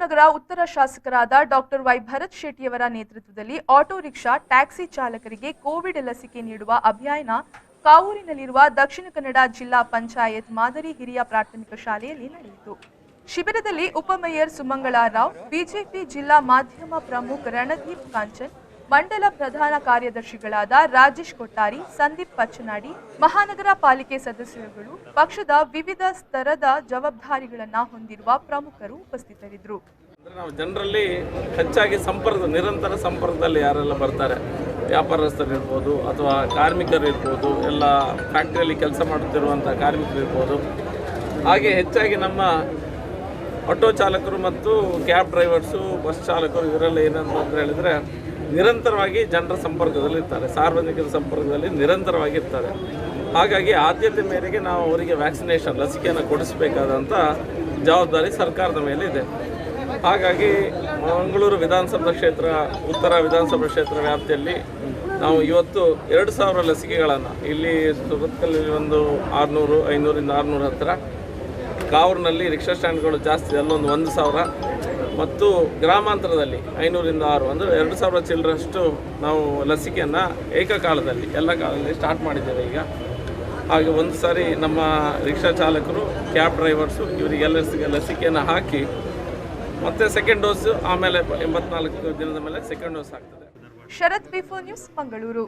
ನಗರ ಉತ್ತರ ಶಾಸಕರಾದ doctor Y Bharat ಶೆಟ್ಟಿಯವರ ನೇತೃತ್ವದಲ್ಲಿ ಆಟೋ ರಿಕ್ಷಾ ಟ್ಯಾಕ್ಸಿ ಚಾಲಕರಿಗೆ ಕೋವಿಡ್ ಲಸಿಕೆ ನೀಡುವ ಅಭಿಯಾನ ಕಾವೂರಿನಲ್ಲಿರುವ ದಕ್ಷಿಣ ಕನ್ನಡ ಜಿಲ್ಲಾ ಪಂಚಾಯತ್ ಮಾದರಿ ಹಿರಿಯ ಪ್ರಾಥಮಿಕ ಶಾಲೆಯಲ್ಲಿ ನಡೆಯಿತು. ಶಿಬಿರದಲ್ಲಿ ಉಪಮೇಯರ್ ಸುಮಂಗಳಾ ರಾವ್, ಬಿಜೆಪಿ ಜಿಲ್ಲಾ ಮಾಧ್ಯಮ ಪ್ರಮುಖ ರಣದೀಪ್ ಕಾಂಚನ್, ಮಂಡಲ ಪ್ರಧಾನ ಕಾರ್ಯದರ್ಶಿಗಳಾದ ರಾಜೇಶ್ ಕೊಟ್ಟಾರಿ, ಸಂದೀಪ್ ಪಚ್ಚನಾಡಿ, ಮಹಾನಗರ ಪಾಲಿಕೆ ಸದಸ್ಯರುಗಳು, ಪಕ್ಷದ ವಿವಿಧ ಸ್ತರದ ಜವಾಬ್ದಾರಿಗಳನ್ನು ಹೊಂದಿರುವ ಪ್ರಮುಖರು ಉಪಸ್ಥಿತರಿದ್ದರು. ನಾವು ಜನರಲ್ಲಿ ಹೆಚ್ಚಾಗಿ ನಿರಂತರ ಸಂಪರ್ಕದಲ್ಲಿ ಯಾರೆಲ್ಲ ಬರ್ತಾರೆ, ವ್ಯಾಪಾರಸ್ಥರಿರ್ಬೋದು ಅಥವಾ ಕಾರ್ಮಿಕರು ಇರ್ಬೋದು, ಎಲ್ಲ ಫ್ಯಾಕ್ಟ್ರಿಯಲ್ಲಿ ಕೆಲಸ ಮಾಡುತ್ತಿರುವಂಥ ಕಾರ್ಮಿಕರು ಇರ್ಬೋದು, ಹಾಗೆ ಹೆಚ್ಚಾಗಿ ನಮ್ಮ ಆಟೋ ಚಾಲಕರು ಮತ್ತು ಕ್ಯಾಬ್ ಡ್ರೈವರ್ಸು, ಬಸ್ ಚಾಲಕರು ಇವರೆಲ್ಲ ಏನಂತ ಹೇಳಿದರೆ ನಿರಂತರವಾಗಿ ಜನರ ಸಂಪರ್ಕದಲ್ಲಿ ಇರ್ತಾರೆ, ಸಾರ್ವಜನಿಕರ ಸಂಪರ್ಕದಲ್ಲಿ ನಿರಂತರವಾಗಿ ಇರ್ತಾರೆ. ಹಾಗಾಗಿ ಆದ್ಯತೆ ಮೇರೆಗೆ ನಾವು ಅವರಿಗೆ ವ್ಯಾಕ್ಸಿನೇಷನ್ ಲಸಿಕೆಯನ್ನು ಕೊಡಿಸಬೇಕಾದಂಥ ಜವಾಬ್ದಾರಿ ಸರ್ಕಾರದ ಮೇಲೆ ಇದೆ. ಹಾಗಾಗಿ ಮಂಗಳೂರು ವಿಧಾನಸಭಾ ಕ್ಷೇತ್ರ, ಉತ್ತರ ವಿಧಾನಸಭಾ ಕ್ಷೇತ್ರ ವ್ಯಾಪ್ತಿಯಲ್ಲಿ ನಾವು ಇವತ್ತು 2000 ಲಸಿಕೆಗಳನ್ನು ಇಲ್ಲಿ ಸುರತ್ಕಲ್ಲಿ ಒಂದು 600, 500ರಿಂದ 600 ಹತ್ತಿರ, ಕಾವೂರಿನಲ್ಲಿ ರಿಕ್ಷಾ ಸ್ಟ್ಯಾಂಡ್ಗಳು ಜಾಸ್ತಿ ಅಲ್ಲೊಂದು 1000 ಮತ್ತು ಗ್ರಾಮಾಂತರದಲ್ಲಿ 500ರಿಂದ 600 ಅಂದರೆ 2000 ಚಿಲ್ಲರಷ್ಟು ನಾವು ಲಸಿಕೆಯನ್ನು ಏಕಕಾಲದಲ್ಲಿ ಎಲ್ಲ ಕಾಲದಲ್ಲಿ ಸ್ಟಾರ್ಟ್ ಮಾಡಿದ್ದೇವೆ ಈಗ. ಹಾಗೆ ಒಂದು ಸಾರಿ ನಮ್ಮ ರಿಕ್ಷಾ ಚಾಲಕರು, ಕ್ಯಾಬ್ ಡ್ರೈವರ್ಸು ಇವರಿಗೆಲ್ಲರಿಗೂ ಲಸಿಕೆಯನ್ನು ಹಾಕಿ ಮತ್ತೆ ಸೆಕೆಂಡ್ ಡೋಸ್ ಆಮೇಲೆ 84 ದಿನದ ಮೇಲೆ ಸೆಕೆಂಡ್ ಡೋಸ್ ಆಗ್ತದೆ. ಶರತ್ ಬಿಫೋ ನ್ಯೂಸ್, ಮಂಗಳೂರು.